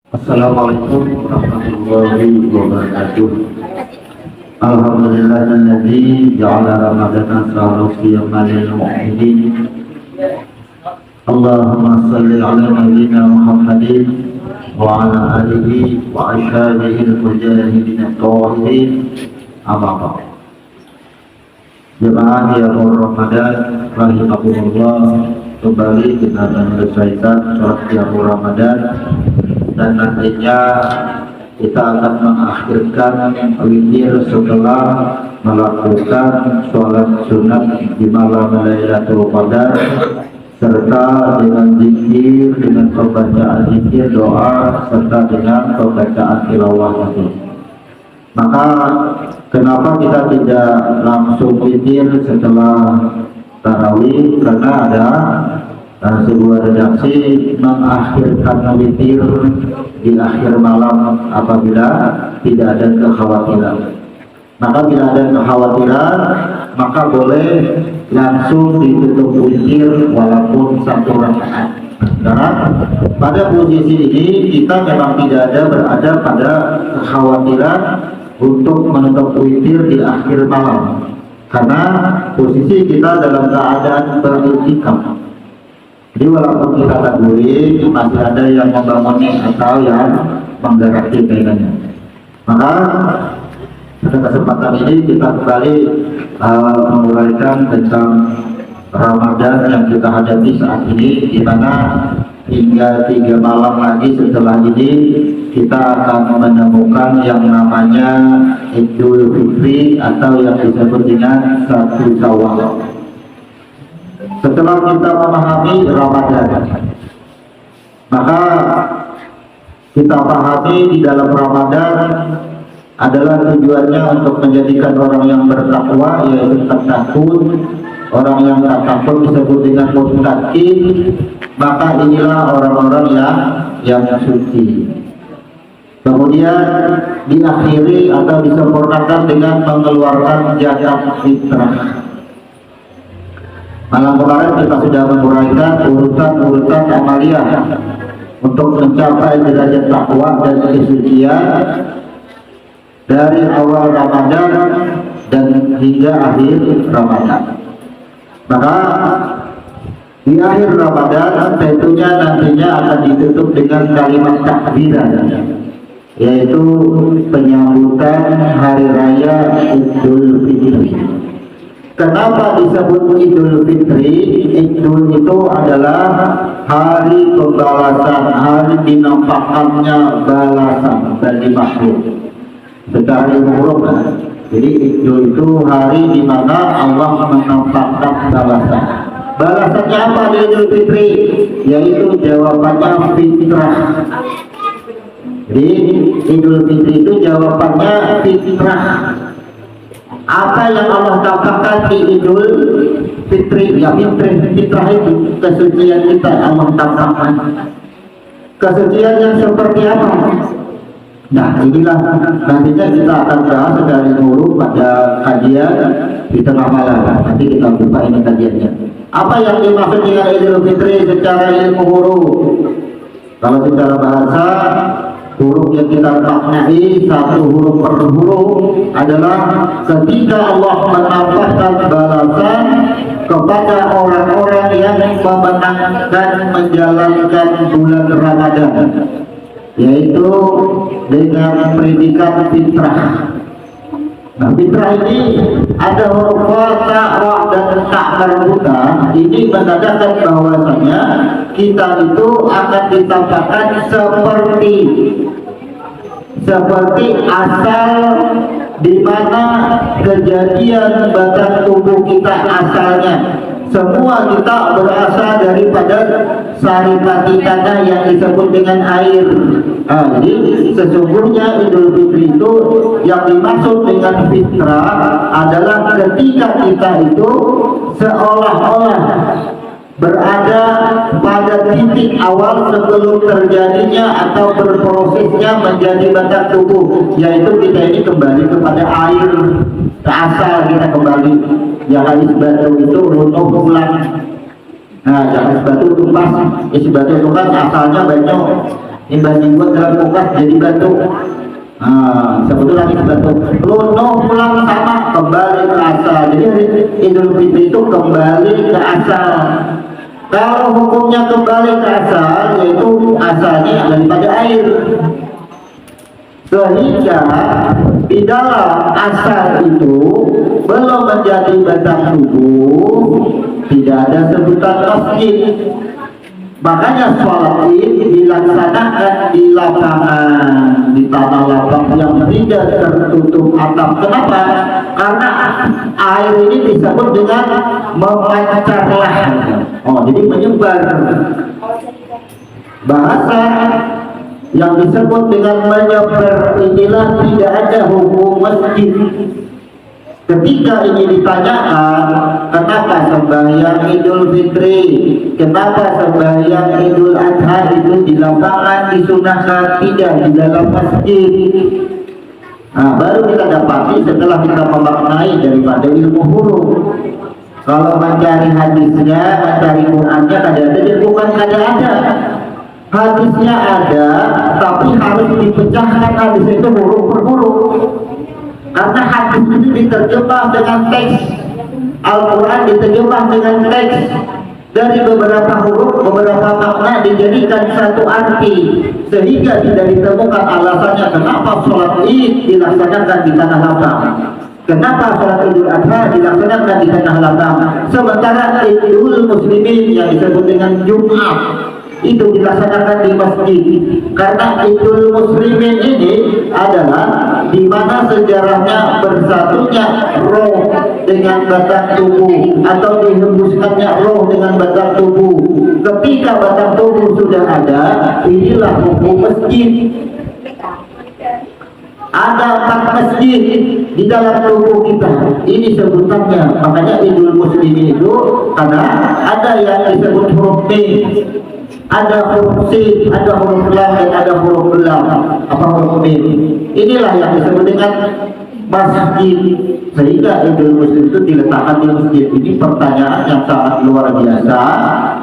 Assalamualaikum warahmatullahi wabarakatuh. Alhamdulillahilladzi ja'ala ramadana syahran qiyamal lil mu'minin. Allahumma shalli ala nabiyyina Muhammadin wa ala alihi wa ashabihi al-mujahidin at-tahirin. Amma ba'd. Jemaah yang Ramadan rahimakumullah, kembali kita akan menyelesaikan sholat qiyamul Ramadan, dan nantinya kita akan mengakhirkan witir setelah melakukan sholat sunat di malam Lailatul Qadar, serta dengan zikir, dengan pembacaan zikir, doa, serta dengan pembacaan tilawah itu. Maka kenapa kita tidak langsung witir setelah tarawih? Karena ada sebuah redaksi mengakhirkan witir di akhir malam apabila tidak ada kekhawatiran. Maka bila ada kekhawatiran, maka boleh langsung ditutup witir walaupun satu rakaat. Karena pada posisi ini kita memang tidak ada berada pada kekhawatiran untuk menutup witir di akhir malam, karena posisi kita dalam keadaan beriktikaf. Jadi walaupun kita takbir, masih ada yang membangunnya atau yang menggerakkan pedangnya. Maka pada kesempatan ini kita kembali menguraikan tentang Ramadan yang kita hadapi saat ini, di mana hingga 3 malam lagi setelah ini kita akan menemukan yang namanya Idul Fitri atau yang disebut dengan 1 Syawal. Setelah kita memahami Ramadan, maka kita pahami di dalam Ramadan adalah tujuannya untuk menjadikan orang yang bertakwa, yaitu takut. Orang yang tak takut disebut dengan muttaqin. Maka inilah orang-orang yang suci. Kemudian diakhiri atau disempurnakan dengan mengeluarkan zakat fitrah. Malam kemarin kita sudah menguraikan urutan-urutan amaliyah untuk mencapai derajat takwa dan kesucian dari awal Ramadan dan hingga akhir Ramadan. Maka di akhir Ramadan tentunya nantinya akan ditutup dengan kalimat takbiran, yaitu penyambutan hari raya Idul Fitri. Kenapa disebut Idul Fitri? Idul itu adalah hari pembalasan, hari dinampakkannya balasan bagi makhluk secara ilmu. Jadi Idul itu hari di mana Allah menampakkan balasan. Balasannya apa di Idul Fitri? Yaitu jawabannya fitrah. Jadi Idul Fitri itu jawabannya fitrah. Apa yang Allah tampakkan di Idul Fitri? Ya fitrah itu kesucian kita Allah tampakkan. Kesucian yang seperti apa? Nah, inilah nantinya kita akan bahas dari dulu pada kajian di tengah malam. Nanti kita buka ini kajiannya. Apa yang dimaksud dengan Idul Fitri secara ilmu huruf? Kalau secara bahasa, huruf yang kita maknai satu huruf per huruf adalah ketika Allah menampakkan balasan kepada orang-orang yang memenangkan menjalankan bulan Ramadan, yaitu dengan predikat fitrah. Nah, fitrah ini ada huruf fa, ra, dan ta marbuta. Ini menandakan bahwasanya kita itu akan ditampakkan seperti asal di mana kejadian badan tubuh kita asalnya. Semua kita berasal daripada saripati tanah yang disebut dengan air. Jadi sesungguhnya Idul Fitri itu yang dimaksud dengan fitrah adalah ketika kita itu seolah-olah berada pada titik awal sebelum terjadinya atau berprosesnya menjadi badan tubuh, yaitu kita ini kembali kepada air, ke asal kita kembali. Yang habis batu itu runtuh pulang. Nah, jangan batu tumpas, isi batu itu kan asalnya banyak Dibanding buat dalam kulkas jadi batu. Sebetulnya lagi batu. Luno pulang sama, kembali ke asal. Jadi Idul Fitri itu kembali ke asal. Kalau hukumnya kembali ke asal, yaitu asalnya daripada air. Sehingga di dalam asal itu belum menjadi batang tubuh, tidak ada sebutan masjid. Makanya sholat id dilaksanakan di lapangan, di tanah lapang yang tidak tertutup atap. Kenapa? Karena air ini disebut dengan memancarlah. Jadi menyebar. Bahasa yang disebut dengan menyebar inilah tidak ada hukum masjid. Ketika ini ditanyakan, kenapa sembahyang Idul Fitri, kenapa sembahyang Idul Adha itu di lapangan disunahkan, tidak di dalam masjid? Baru kita dapati setelah kita memaknai daripada ilmu huruf. Kalau mencari hadisnya, mencari Qurannya, kadang-kadang bukan ada. Hadisnya ada, tapi harus dipecahkan hadis itu huruf per huruf. Karena hadis itu diterjemah dengan teks, Al-Quran diterjemah dengan teks, dari beberapa huruf, beberapa makna dijadikan satu arti, sehingga tidak ditemukan alasannya kenapa sholat id dilaksanakan di tanah lapang, kenapa sholat Idul Adha dilaksanakan di tanah lapang, sementara Idul Muslimin yang disebut dengan Jumat itu dilaksanakan di masjid. Karena Idul Muslimin ini adalah di mana sejarahnya bersatunya roh dengan batang tubuh, atau dihembuskannya roh dengan batang tubuh. Ketika batang tubuh sudah ada, inilah hukum masjid. Ada 4 masjid di dalam tubuh kita. Ini sebutannya. Makanya Idul Muslimin itu karena ada yang disebut huruf B, ada huruf C, ada huruf lam, dan ada huruf lam. Apa huruf B? Inilah yang disebut dengan masjid. Sehingga Idul Muslim itu diletakkan di masjid. Ini pertanyaan yang sangat luar biasa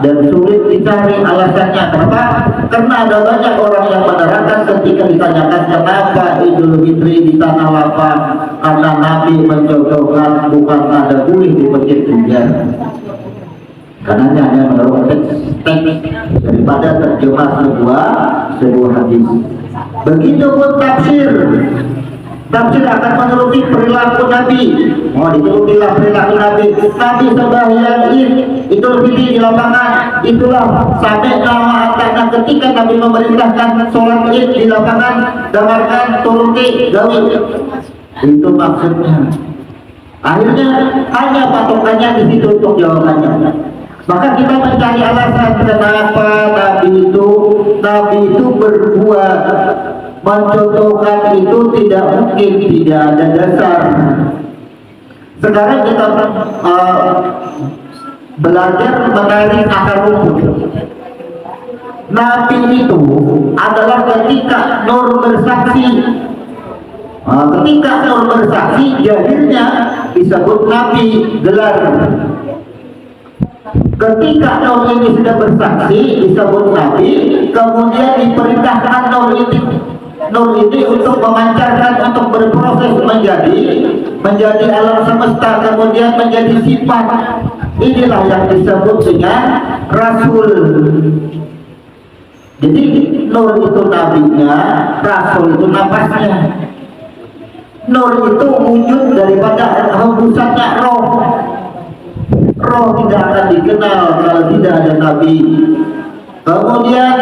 dan sulit dicari alasannya. Kenapa? Karena ada banyak orang yang menerangkan ketika ditanyakan kenapa Idul Fitri di tanah lapang, karena Nabi mencontohkan bukan ada boleh di masjid juga. Karena hanya menurut teks daripada terjemah sebuah hadis. Begitu pun tafsir. Tafsir akan menuruti perilaku Nabi. Diturutilah perilaku Nabi. Nabi sembahyang id Idul Fitri di lapangan. Itulah sampai nama karena ketika Nabi memerintahkan sholat id di lapangan, dengarkan, turuti, gawi. Itu maksudnya. Akhirnya hanya patokannya di situ untuk jawabannya. Maka kita mencari alasan kenapa Nabi itu berbuat mencontohkan itu tidak mungkin, tidak ada dasar. Sekarang kita belajar menarik akar rumput. Nabi itu adalah ketika Nur bersaksi. Ketika Nur bersaksi, jahilnya disebut Nabi, gelar. Ketika Nur ini sudah bersaksi disebut Nabi, kemudian diperintahkan Nur ini untuk memancarkan, untuk berproses menjadi alam semesta, kemudian menjadi sifat. Inilah yang disebut dengan Rasul. Jadi Nur itu nabinya, Rasul itu napasnya. Nur itu wujud daripada hembusannya roh. Roh tidak akan dikenal kalau tidak ada Nabi. Kemudian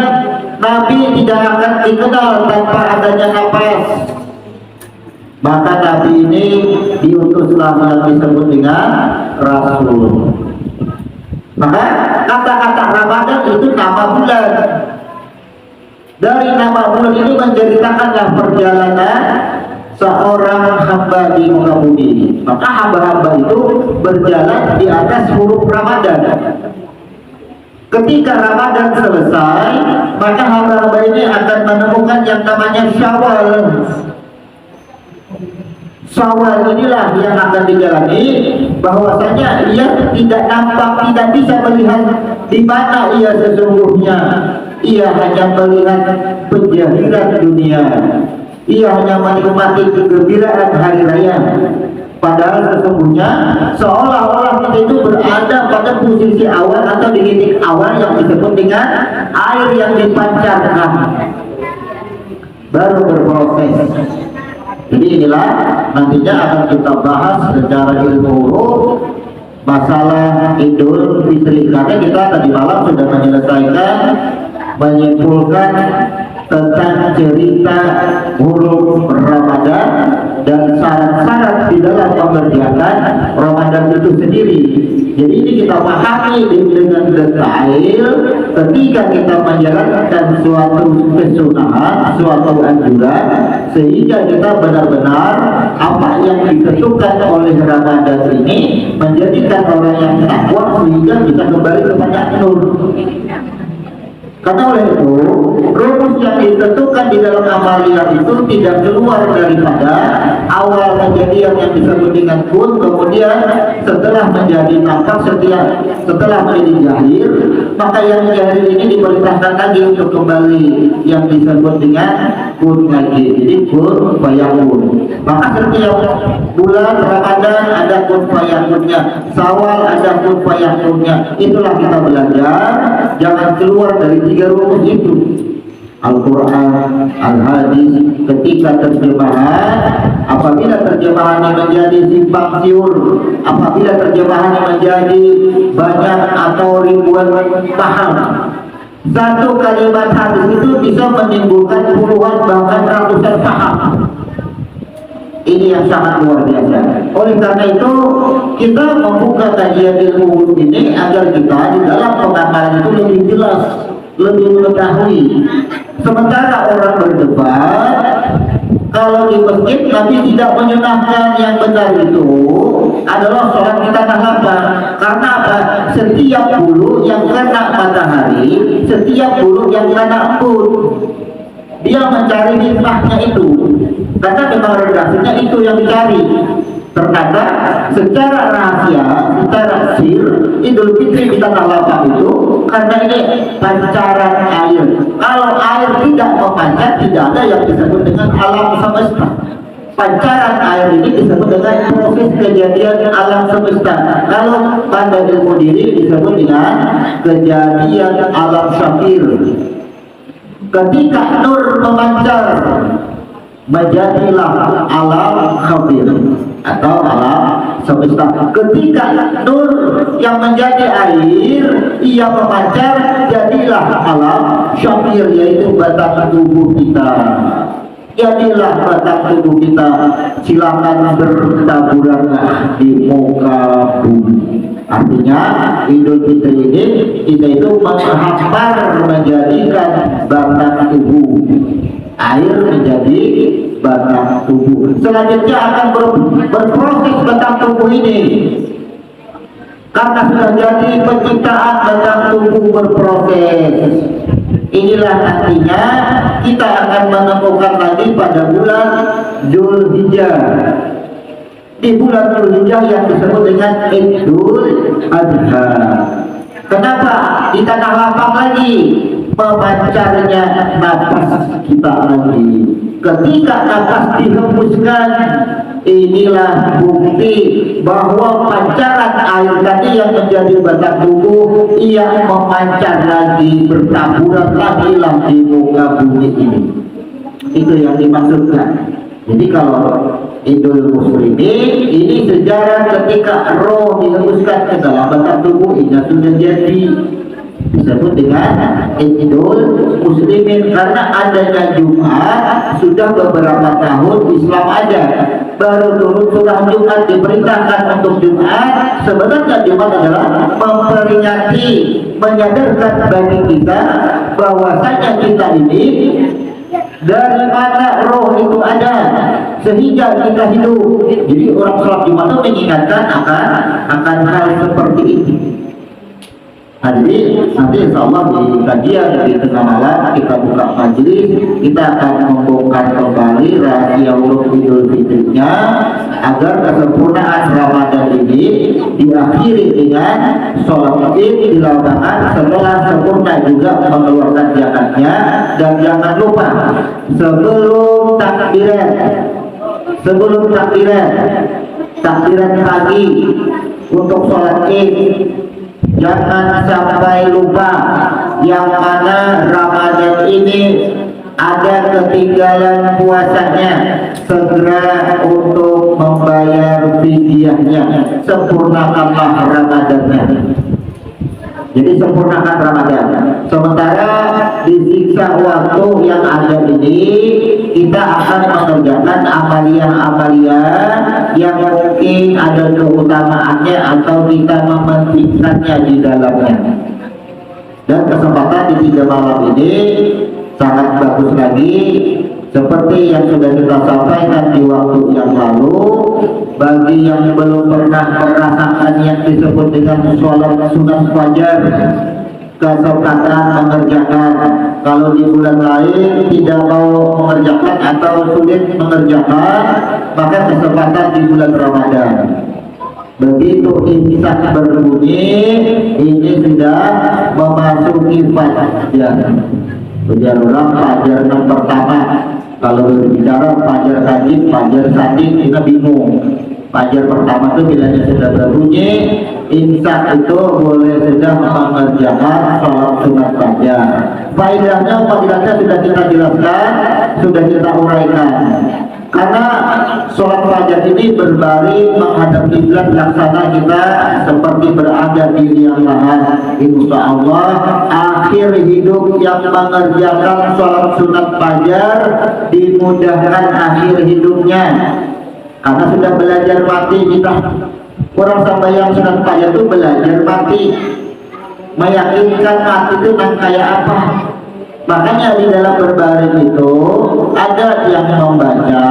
Nabi tidak akan dikenal tanpa adanya nafas. Maka Nabi ini diutuslah yang disebut dengan Rasul. Maka kata-kata Ramadan itu nama bulan. Dari nama bulan ini menceritakanlah perjalanan seorang hamba di muka bumi. Maka hamba-hamba itu berjalan di atas huruf Ramadan. Ketika Ramadan selesai, maka hamba-hamba ini akan menemukan yang namanya Syawal. Syawal inilah yang akan dijalani, bahwasanya ia tidak nampak, tidak bisa melihat di mana ia sesungguhnya. ia hanya melihat penjahiran dunia, ia hanya menikmati kegembiraan hari raya. Padahal sesungguhnya seolah-olah kita itu berada pada posisi awal atau di titik awal yang disebut dengan air yang dipancarkan, baru berproses. Jadi inilah nantinya akan kita bahas secara ilmu masalah Idul Fitri, karena kita tadi malam sudah menyelesaikan menyimpulkan tentang cerita huruf Ramadan dan syarat-syarat di dalam mengerjakan Ramadan itu sendiri. Jadi ini kita pahami dengan detail ketika kita menjalankan suatu kesunahan, suatu anjuran, sehingga kita benar-benar apa yang ditentukan oleh Ramadan ini menjadikan orang yang takwa sehingga bisa kembali kepada nur. Karena oleh itu, rumus yang ditentukan di dalam amalia itu tidak keluar daripada awal kejadian yang disebut dengan kun, kemudian setelah menjadi tampak, setelah menjadi jahir, maka yang jahir ini diperintahkan lagi untuk kembali yang disebut dengan kun lagi. Jadi kun fayakun. Maka setiap bulan Ramadan ada kun fayakunnya, Syawal ada kun fayakunnya. Itulah kita belajar, jangan keluar dari tiga rumus itu: Al-Quran, Al-Hadis. Ketika terjemahan, apabila terjemahannya menjadi simpang siur, apabila terjemahannya menjadi banyak atau ribuan paham, satu kalimat hadis itu bisa menimbulkan puluhan bahkan ratusan paham. Ini yang sangat luar biasa. Oleh karena itu kita membuka kajian ilmu ini agar kita di dalam pengamalan itu lebih jelas, lebih mengetahui. Sementara orang berdebat kalau di masjid tapi tidak menyunahkan yang benar itu adalah sholat di tanah lapang. Karena apa? Setiap bulu yang kena matahari, setiap bulu yang kena embun, dia mencari hikmahnya itu, karena memang redaksinya itu yang dicari. Ternyata secara rahasia, secara sir, Idul Fitri di tanah lapang itu karena ini pancaran air. Kalau air tidak memancar, tidak ada yang disebut dengan alam semesta. Pancaran air ini disebut dengan proses kejadian alam semesta. Kalau pada ilmu diri disebut dengan kejadian alam syakir. Ketika nur memancar, menjadilah alam khabir atau alam semesta. Ketika nur yang menjadi air ia memancar, jadilah alam syakir, yaitu batang tubuh kita. Jadilah batang tubuh kita, silakan bertaburanlah di muka bumi. Artinya Idul Fitri ini kita itu menghampar, menjadikan batang tubuh, air menjadi batang tubuh. Selanjutnya akan berproses batang tubuh ini. Karena sudah jadi penciptaan batang tubuh berproses, inilah nantinya kita akan menemukan lagi pada bulan Zulhijjah. Di bulan Zulhijjah yang disebut dengan Idul Adha. Kenapa di tanah lapang lagi? Memancarnya nafas kita lagi. Ketika nafas dihembuskan, inilah bukti bahwa pancaran air tadi yang menjadi batang tubuh ia memancar lagi, bertaburan lagi di muka bumi ini. Itu yang dimaksudkan. Jadi kalau Idul Muslimin ini sejarah ketika roh dihembuskan ke dalam batang tubuh ini sudah jadi, disebut dengan Idul Muslimin. Karena adanya Jumat sudah beberapa tahun Islam ada, baru turun surah Jumat, diperintahkan untuk Jumat. Sebenarnya Jumat adalah memperingati, menyadarkan bagi kita bahwasanya kita ini dari mana roh itu ada sehingga kita hidup. Jadi orang sholat Jumat itu mengingatkan akan hal seperti ini. Jadi nanti insya Allah di kajian di tengah malam kita buka majelis, kita akan membongkar kembali hari raya Idul Fitrinya, agar kesempurnaan Ramadan ini diakhiri dengan sholat id di lapangan setelah sempurna juga mengeluarkan zakatnya. Dan jangan lupa sebelum takbiran pagi untuk sholat id, jangan sampai lupa yang mana Ramadan ini ada ketinggalan puasanya, segera untuk membayar fidyahnya. Sempurnakanlah Ramadannya. Jadi sempurnakan Ramadan. Sementara di siksa waktu yang ada ini, kita akan mengerjakan amalia-amalia yang mungkin ada keutamaannya atau kita mementingkannya di dalamnya. Dan kesempatan di 3 malam ini sangat bagus lagi, seperti yang sudah kita sampaikan di waktu yang lalu. Bagi yang belum pernah merasakan yang disebut dengan sholat sunat fajar, kesempatan mengerjakan. Kalau di bulan lain tidak mau mengerjakan atau sulit mengerjakan, maka kesempatan di bulan Ramadan. Begitu imsak berbunyi, ini sudah memasuki fajar. Fajar ulang, fajar yang pertama. Kalau berbicara fajar kajib, fajar sadik, kita bingung. Fajar pertama itu bilanya sudah berbunyi, imsak itu boleh sudah mengerjakan sholat sunat fajar. Faedahnya, fadilatnya sudah kita jelaskan, sudah kita uraikan. Karena sholat fajar ini berbaring menghadap kiblat, laksana kita seperti berada di liang lahat. Insya Allah akhir hidup yang mengerjakan sholat sunat fajar dimudahkan akhir hidupnya, karena sudah belajar mati kita. Orang sampai yang sunat fajar itu belajar mati, meyakinkan mati itu kayak apa. Makanya di dalam berbaring itu ada yang membaca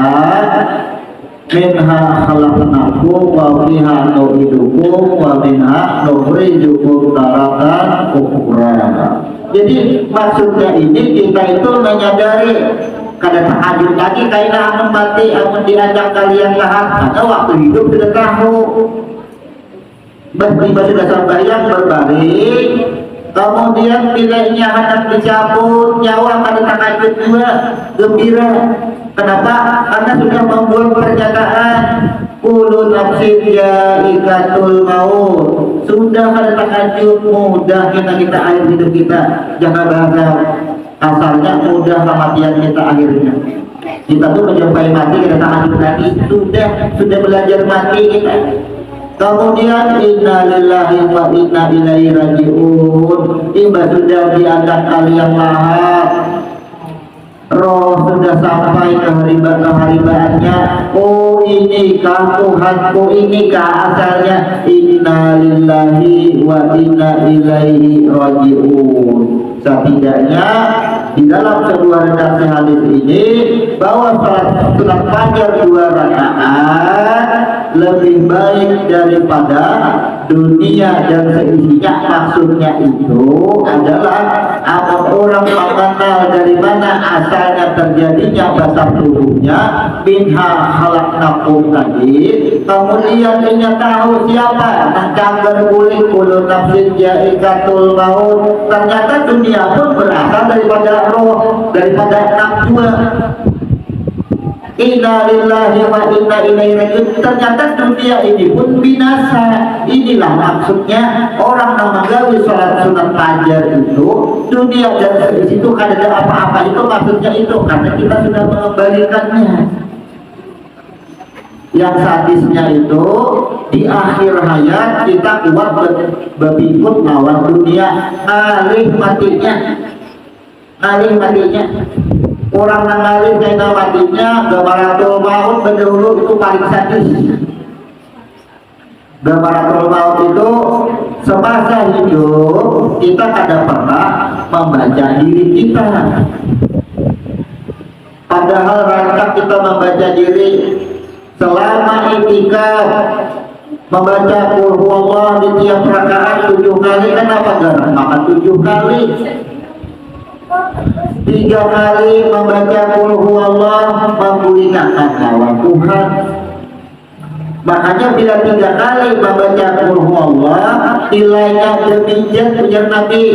minha khalaqnakum wa fiha nu'idukum wa minha nukhrijukum taratan ukhra. Jadi maksudnya ini kita itu menyadari kada tahajud lagi kaina amun mati amun diajak kalian lahat, karena waktu hidup sudah tahu. Tiba sudah sembahyang berbaring, kemudian pilihnya hendak dicabut nyawa pada tahajud juga gembira. Kenapa? Karena sudah membuat pernyataan kullu nafsin dha'iqatul maut. Sudah pada tahajud, mudah kita akhir hidup kita. Jangan bahasa asalnya mudah kematian kita akhirnya. Kita tuh menjumpai mati, kita tahajud lagi. Sudah belajar mati kita. Kemudian inna lillahi wa inna ilaihi raji'un. Tiba sudah diangkat kalian lahat, roh sudah sampai ke haribaannya. Oh inikah Tuhanku, inikah asalnya. Inna lillahi wa inna ilaihi raji'un. Setidaknya di dalam sebuah redaksi hadis ini bahwa salat sunat fajar 2 rakaat lebih baik daripada dunia dan seisinya. Maksudnya itu adalah agar orang mengenal dari mana asalnya terjadinya basar tubuhnya, minha khalaqnakum tadi, kemudian dia tahu siapa canggar kulit kullu nafsin dha'iqatul maut. Ternyata dunia pun berasal daripada roh, daripada nafsu. Inna lillahi wa inna ilaihi raji'un. Ternyata dunia ini pun binasa. Inilah maksudnya orang yang menggawi sholat sunat fajar itu, dunia dan itu kan ada apa-apa, itu maksudnya itu karena kita sudah mengembalikannya. Yang sadisnya itu di akhir hayat kita kuat berpikut lawan dunia, alih matinya. Orang nangalih kena matinya gamaratul maut berdahulu itu paling sadis. Gamaratul maut itu semasa hidup kita kada pernah membaca diri kita. Padahal rangka kita membaca diri selama itikaf, membaca qul huwallah di tiap rakaat 7 kali. Kenapa gak makan 7 kali? 3 kali membaca qul huwallah memulihkan lawan Tuhan. Makanya bila 3 kali membaca qul huwallah nilainya demikian ujar Nabi,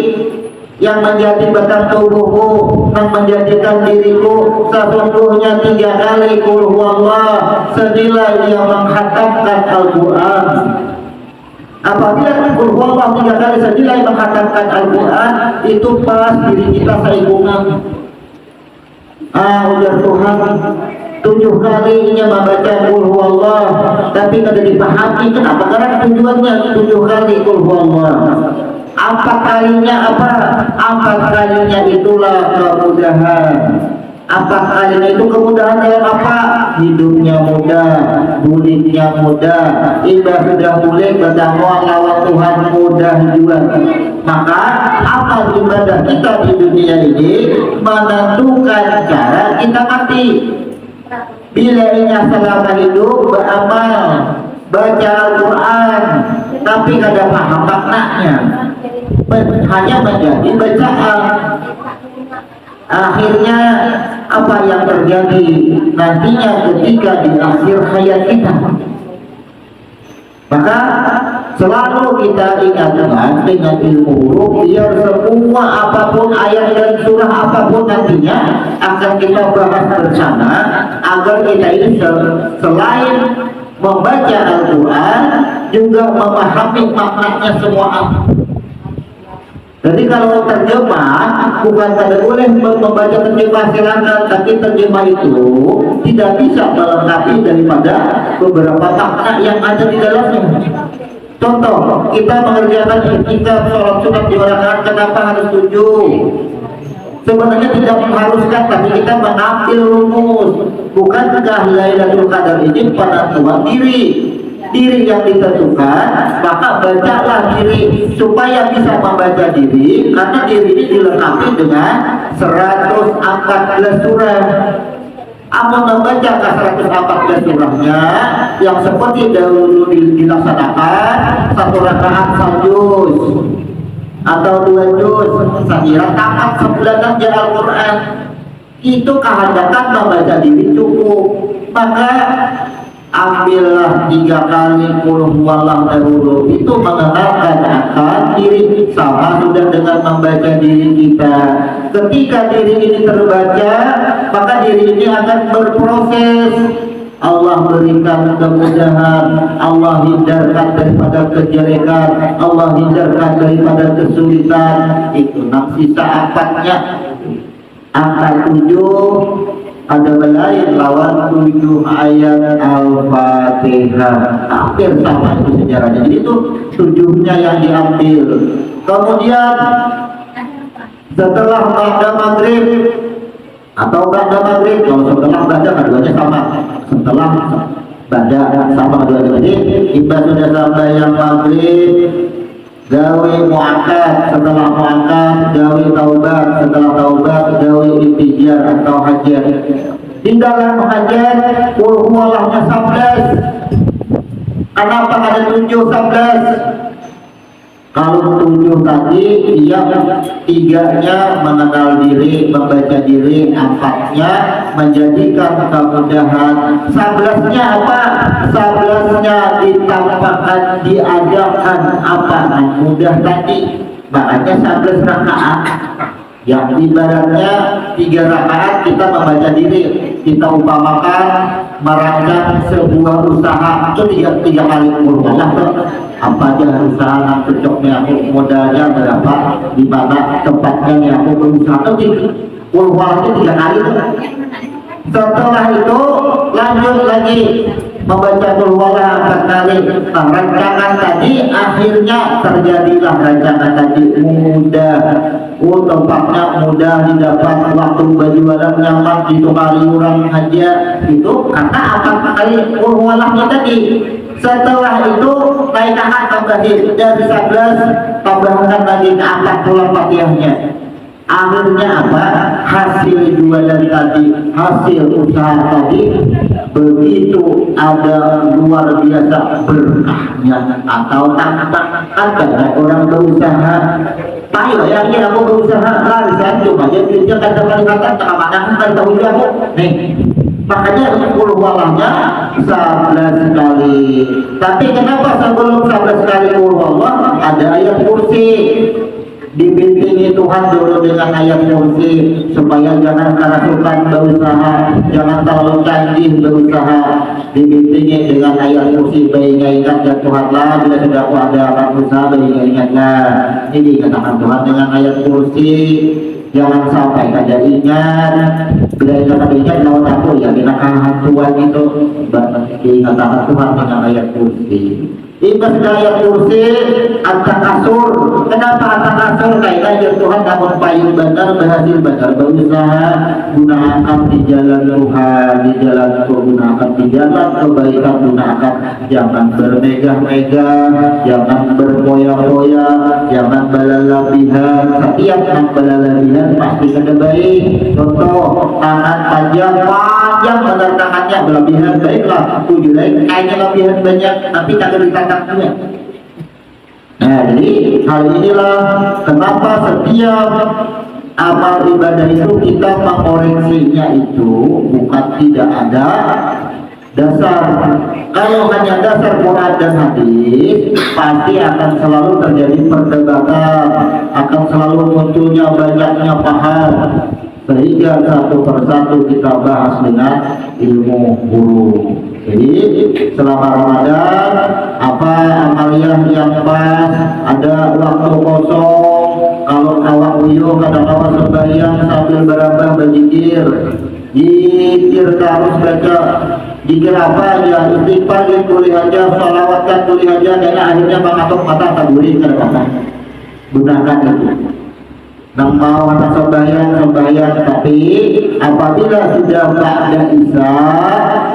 yang menjadi batang tubuhku, yang menjadikan diriku sesungguhnya 3 kali qul huwallah senilai yang menghatamkan Al-Quran. Apabila qul huwallah 3 kali senilai menghatamkan Al-Quran, itu pas diri kita seimbungan. Ujar Tuhan 7 kalinya membaca qul huwallah, tapi kada dipahami kenapa, karena tujuannya 7 kali qul huwallah. 4 kalinya apa? 4 kalinya itulah kemudahan. 4 kalinya itu kemudahan dalam apa? Hidupnya mudah, bulitnya mudah. Ibadah sudah boleh berdakwah lawan Tuhan mudah juga. Maka amal ibadah kita di dunia ini menentukan cara kita mati. Bila ia selama hidup beramal, baca Al-Quran, tapi kada paham maknanya, hanya menjadi bacaan. Akhirnya apa yang terjadi nantinya ketika di akhir hayat kita? Maka selalu kita ingatkan dengan ilmu huruf, biar semua apapun ayat dan surah apapun nantinya akan kita bahas bersama, agar kita ini selain membaca Al-Quran juga memahami maknanya semua. Jadi kalau terjemah bukan kada boleh membaca terjemah silakan, tapi terjemah itu tidak bisa melengkapi daripada beberapa makna yang ada di dalamnya. Contoh, kita mengerjakan itikaf sholat sunat 2 rakaat, kenapa harus 7? Sebenarnya tidak mengharuskan, tapi kita mengambil rumus. Bukankah Lailatul Qadar ini penentuan diri yang ditentukan, maka bacalah diri supaya bisa membaca diri, karena diri ini dilengkapi dengan 114 surah. Amun membaca ke 114 surahnya yang seperti dahulu dilaksanakan 1 rakaat 1 juz atau 2 juz, saya tamat sebulanan di Al-Quran, itu kehendakan membaca diri cukup. Maka ambillah 3 kali qul huwallah dahulu, itu mengenalkan akan diri, sama sudah dengan membaca diri kita. Ketika diri ini terbaca, maka diri ini akan berproses. Allah berikan kemudahan, Allah hindarkan daripada kejelekan, Allah hindarkan daripada kesulitan. Itu nafsi sahabatnya. Angka 7 ada lain lawan 7 ayat Al-Fatihah, hampir sama itu sejarahnya. Jadi itu 7-nya yang diambil. Kemudian setelah ba'da maghrib atau ba'da maghrib, kalau setelah ba'da keduanya sama, setelah ba'da sama keduanya. Jadi kita sudah sampai yang maghrib, gawe mu'akad, setelah mu'akad gawe taubat, setelah taubat gawe intijar atau hajat. Di dalam hajat qul huwallahnya 11. Kenapa ada 7 11? Kalau 7 tadi dia 3-nya mengenal diri, membaca diri, 4-nya menjadikan kemudahan, 11-nya apa? 11-nya ditampakkan, diadakan apa? Mudah tadi. Makanya 11 rakaat. Yang ibaratnya 3 rakaat kita membaca diri, kita umpamakan merancang sebuah usaha itu 3 kali qul huwallah. Apa aja usaha yang cocoknya, aku modalnya berapa, di mana tempatnya yang aku berusaha, itu qul huwallah 3 kali. Setelah itu lanjut lagi membaca qul huwallah 4 kali. Rancangan tadi akhirnya terjadilah rancangan tadi mudah. Tempatnya mudah didapat, waktu berjualan nyaman, ditukari orang aja, itu karena apa kali qul huwallahnya tadi. Setelah itu naik angkat tambahin dari 11 tambahkan lagi ke angkat tulang Fatihahnya. Akhirnya apa? Hasil jualan tadi, hasil usaha tadi begitu ada luar biasa berkahnya atau tampak. Kan banyak orang berusaha Tahu ya, ini aku berusaha larisan cuma aja duitnya kata-kata mana kan tahu juga aku. Nih, makanya 10 walahnya 11 kali. Tapi kenapa sebelum 11 kali Allah ada ayat kursi? Dibintingi Tuhan dulu dengan ayat kursi supaya jangan kerasukan berusaha, jangan terlalu canggih berusaha. Dibintingi dengan ayat kursi, baiknya ingat ya Tuhanlah, bila sudah ada akan usaha, baiknya ingatlah. Ini dikatakan Tuhan dengan ayat kursi. Jangan sampai kada ingat, bila kada ingat lawan aku ya binakahan Tuhan itu diingatkan Tuhan dengan ayat kursi. Ibas ayat kursi at-takasur. Kenapa at-takasur? Kaitan Tuhan namun payung benar, berhasil benar berusaha gunakan di jalan Tuhan, di jalan gunakan di jalan kebaikan, gunakan, jangan bermegah-megah, jangan berfoya-foya, jangan berlebihan. Setiap yang berlebihan pasti kada baik. Contoh, tangan panjang benar tangannya berlebihan, baiklah tujuh lain kayaknya lebihan banyak tapi kagak ditangkap juga. Nah, jadi hal inilah kenapa setiap amal ibadah itu kita mengoreksinya itu bukan tidak ada dasar. Kalau hanya dasar Quran dan hadis, pasti akan selalu terjadi perdebatan, akan selalu munculnya banyaknya paham, sehingga satu persatu kita bahas dengan ilmu guru. Jadi selama Ramadan apa amaliyah yang pas, ada waktu kosong, kalau awak uyuh kadang-kadang sembahyang sambil berambah berzikir, zikir terus baca zikir apa ya, istighfar boleh aja, salawatkan boleh aja, karena akhirnya mengatuk mata taburi kada apa-apa. Gunakan itu. Nang mau mata sembahyang, tapi apabila sudah ba'da isya,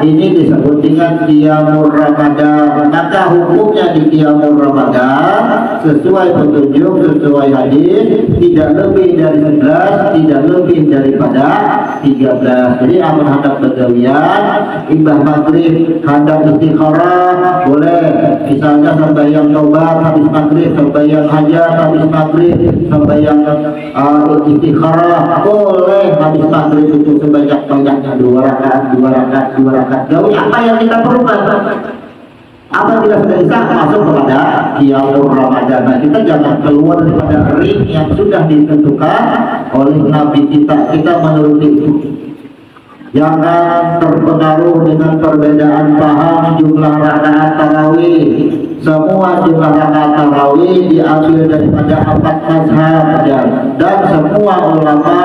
ini disebut dengan qiyamul Ramadan. Maka hukumnya di qiyamul Ramadan sesuai petunjuk, sesuai hadis, tidak lebih dari 11, tidak lebih daripada 13. Jadi amun hendak begawian, imbah maghrib hendak istikharah boleh. Misalnya sembahyang taubat habis maghrib, sembahyang hajat habis maghrib, sembahyang istikharah boleh habis maghrib itu sebanyak-banyaknya 2 rakaat. Jauh apa yang kita perlukan? Apabila sudah bisa masuk kepada qiyamul Ramadan, nah, kita jangan keluar daripada ring yang sudah ditentukan oleh Nabi kita. Kita menuruti itu. Jangan terpengaruh dengan perbedaan paham jumlah rakaat tarawih. Semua jumlah rakaat tarawih diambil daripada 4 mazhab dan semua ulama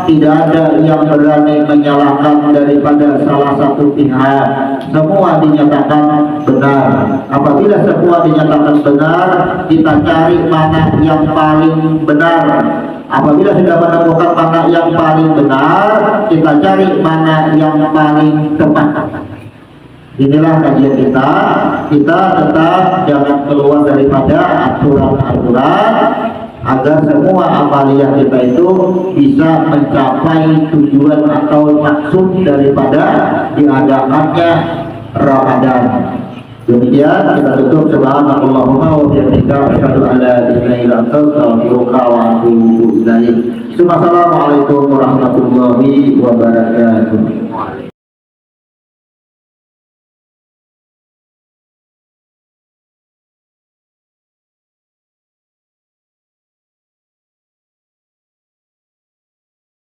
tidak ada yang berani menyalahkan daripada salah satu pihak. Semua dinyatakan benar. Apabila semua dinyatakan benar, kita cari mana yang paling benar. Apabila sudah menemukan mana yang paling benar, kita cari mana yang paling tepat. Inilah kajian kita. Kita tetap jangan keluar daripada aturan-aturan agar semua amaliyah kita itu bisa mencapai tujuan atau maksud daripada diadakannya Ramadan. Demikian kita tutup. Subhanallahumma wa bihamdika asyhadu an la ilaha illa anta astaghfiruka wa atubu ilaik. Assalamualaikum warahmatullahi wabarakatuh.